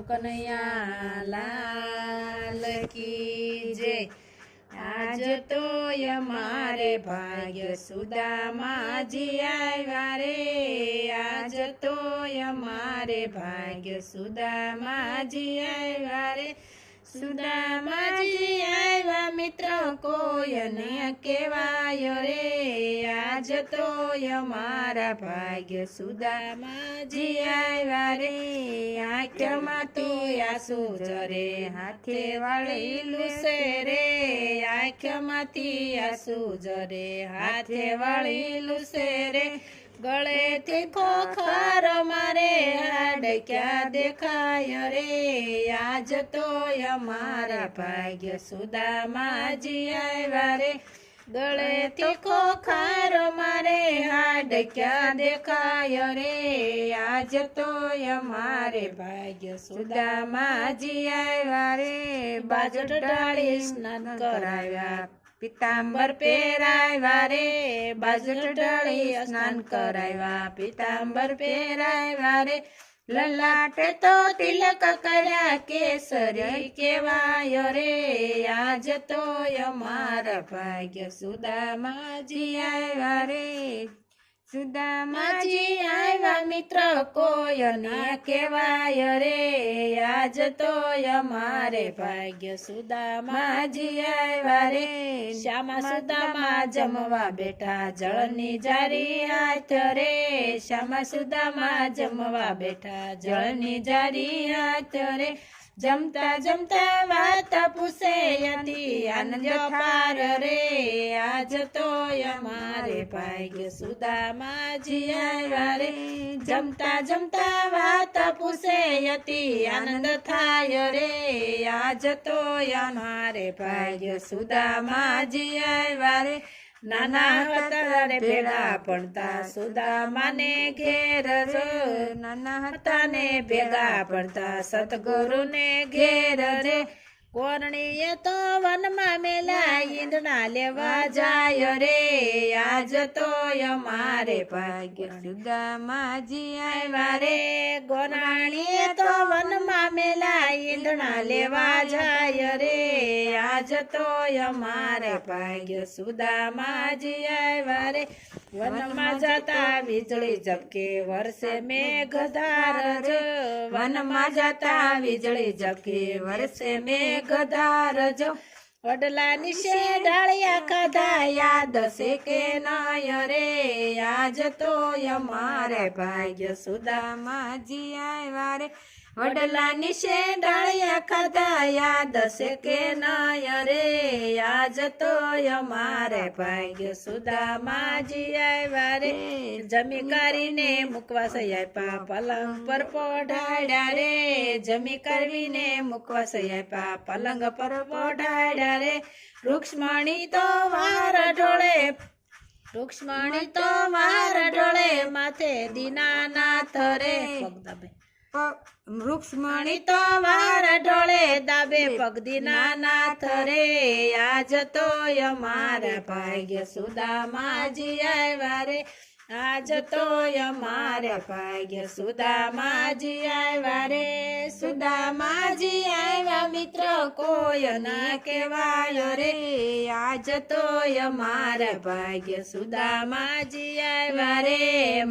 કનૈયા લાલ કી જય। આજ તો અમારે ભાગ્ય સુદામાજી આવ્યા રે, આજ તો અમારે ભાગ્ય સુદામાજી આવ્યા રે। સુદામાજી આવ્યા મિત્ર કોઈને કહેવાય રે, આજ તો અમારા ભાગ્ય સુદામાજી આવ્યા રે। આંખમાં તો આંસુ જરે હાથે વાળેલું છે રે, આંખમાંથી આંસુ જરે હાથે વાળેલું છે રે। ગળેથી ખોખર મારે હાડ ક્યાં દેખાય રે, આજ તો અમારા ભાગ્ય સુદામાજી આવ્યા રે। ગળેથી ખોખર મારે હાડ ક્યાં દેખાય રે, આજ તો અમારે ભાગ્ય સુદામાજી આવ્યા રે। બાજટ ડાળી સ્નાન કરાવ્યા પીતાંબર પહેરાવ્યા રે, બાજટ ડાળી સ્નાન કરાવ્યા પીતાંબર પહેરાવ્યા રે। લલાટે તો તિલક કર્યા કેસરી કહેવાય રે, આજ તો અમારા ભાગ્ય સુદામાજી આવ્યા રે। સુદામાજી આવ્યા મિત્ર કોઈને કહેવાય રે, આજ તો અમારે ભાગ્ય સુદામાજી આવ્યા રે। શ્યામા સુદામા જમવા બેઠા જળની જારી હાથ રે, શ્યામા સુદામા જમવા બેઠા જળની જારી હાથ રે। જમતા જમતા વાત પૂછે હતી આનંદ પાર રે, આજ તો અમારે ભાગ્ય સુદામાજી આવ્યા રે। જમતા જમતા વાત પૂછે હતી આનંદ થાય રે, આજ તો અમારે ભાગ્ય સુદામાજી આવ્યા રે। નાના હતા રે ભેગા ભણતા સુદામાને ઘેર જો, નાના હતા ને ભેગા ભણતા સતગુરુને ઘેર રે। કોરણીએ તો વનમાં મેલા ઈંધણા લેવા જાય રે, આજ તો અમારે ભાગ્ય સુદામાજી આવ્યા રે। ગોરાણીએ તો વનમાં મેલા ઈંધણા લેવા જાય રે, આજ તો અમારે ભાગ્ય સુદામાજી આવ્યા રે। વનમાં જતા વીજળી ઝબકે વરસે મેઘધાર જો, વનમાં જતા વીજળી ઝબકે વરસે મેઘધાર જો। વડલાની શે ડાળિયા ખાધા યાદ છે કે નય રે, આજ તો અમારે ભાગ્ય સુદામાજી આવ્યા રે। વડલાની શે ડાળિયા ખાધા યાદ છે કે નય રે, આજ તો અમારે ભાગ્ય સુદામાજી આવ્યા રે। જમી કરીને મૂકવા સૈયા પલંગ પર પોઢાડ્યા રે, જમી કરીને મૂકવા સૈયા પલંગ પર પોઢાડ્યા રે। રૂક્ષ્મણી તો વાર ઢોળે, રૂક્ષ્મણી તો વાર ઢોળે માથે દીનાનાથ રે, રૂક્ષ્મણી તો વાર ઢોળે દાબે પગ દીનાનાથ રે, આજ તો અમારા ભાગ્ય સુદામાજી આવ્યા રે। આજ તો અમારે ભાગ્ય સુદામાજી આવ્યા રે। સુદામાજી આવ્યા મિત્ર કોઈને કહેવાય રે, આજ તો અમારા ભાગ્ય સુદામાજી આવ્યા રે।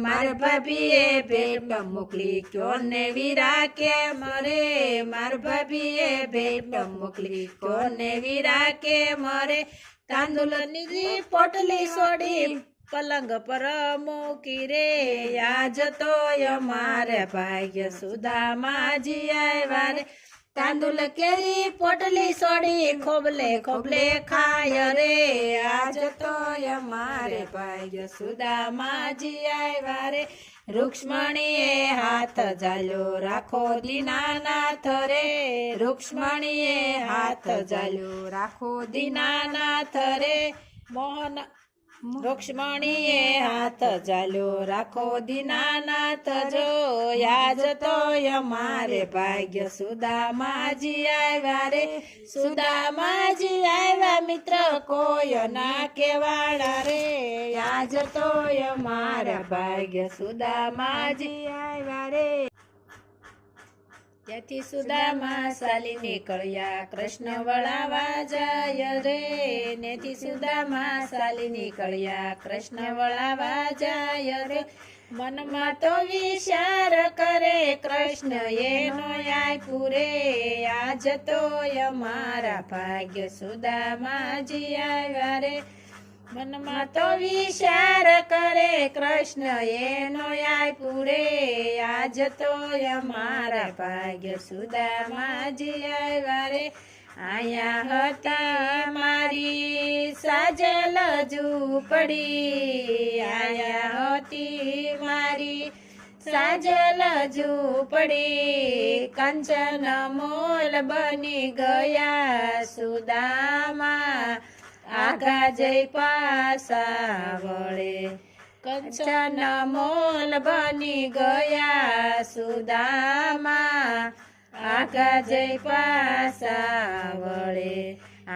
મારા ભાભીએ ભેટ મોકલી કોને વીરા કે મરે, મારા ભાભીએ ભેટ મોકલી કોને વીરા કે મરે। તાંદુલની પોટલી છોડી પલંગ પર મૂકી રે, આજ તો અમારે ભાગ્ય સુદામાજી આવ્યા રે। તાંદુલ કેરી પોટલી છોડી ખોબલે ખોબલે ખાય રે, આજ તો અમારે ભાગ્ય સુદામાજી આવ્યા રે। રૂક્ષ્મણીએ હાથ ઝાલ્યો રાખો દીનાનાથ રે, રૂક્ષ્મણીએ હાથ ઝાલ્યો રાખો દીનાનાથ રે। મોહન રૂક્ષ્મણીએ હાથ ઝાલ્યો રાખો દીનાનાથ જો, આજ તો અમારે ભાગ્ય સુદામાજી આવ્યા રે। સુદામાજી આવ્યા મિત્ર કોઈના કહેવાડા રે, આજ તો અમારા ભાગ્ય સુદામાજી આવ્યા રે। ત્યાંથી સુદામા ચાલી નીકળ્યા કૃષ્ણ વળાવા જાય રે નેથી સુદામા ચાલી નીકળ્યા કૃષ્ણ વળાવા જાય રે મનમાં તો વિચાર કરે કૃષ્ણ એનો આપ્યું રે આજ તો અમારા ભાગ્ય સુદામાજી આવ્યા રે મનમાં તો વિચાર કરે કૃષ્ણ એનો આપ્યું રે આજ તો અમારા ભાગ્ય સુદામાજી આવ્યા રે આયા હતા મારી સાજલ ઝૂંપડી આયા હતી મારી સાજલ ઝૂંપડી કંચન મોલ બની ગયા સુદામા આઘા જઈ પાસા વળે કંચન મોલ બની ગયા સુદામા આઘા જઈ પાસા વળે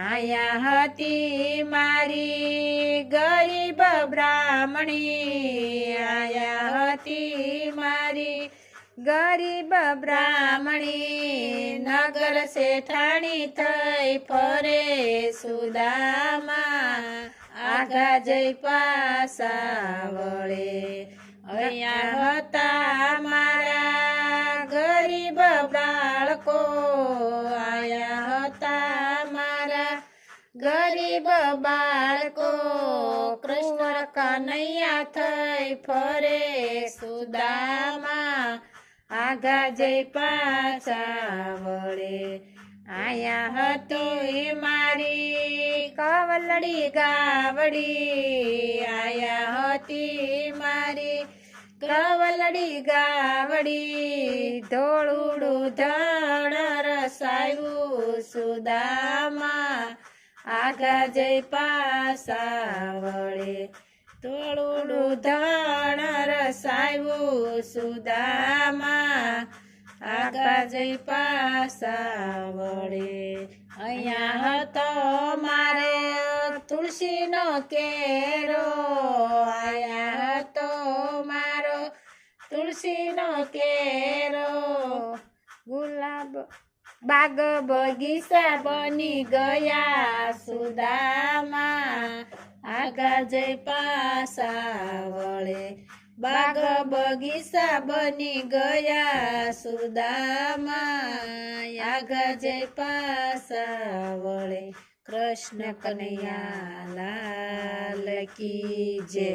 આયા હતી મારી ગરીબ બ્રાહ્મણી આયા હતી મારી ગરીબ બ્રાહ્મણી નગર શેઠાણી થઈ ફરે સુદામા આઘા જઈ પાસા વળે અહીંયા હતા મારા ગરીબ બાળકો આયા હતા મારા ગરીબ બાળકો કૃષ્ણ કનૈયા થઈ ફરે સુદામા આઘા જઈ પાછા વળે આયા હતો એ મારી કવલડી ગાવડી આયા હતી મારી કવલડી ગાવડી ધોળુડું ધણ રસાયું સુદામા આઘા જઈ પાછા વળે ધોળુડું ધણ રસાયું સુદામા આઘા જઈ પાછા વળે અહીંયા હતો મારે તુલસીનો કેરો આયા હતો મારો તુલસીનો કેરો ગુલાબ બાગ બગીચા બની ગયા સુદામા આઘા જઈ પાછા વળે બાગ બગીચા બની ગયા સુદામા આઘા જઈ પાછા વળે કૃષ્ણ કનૈયા લાલ કી જય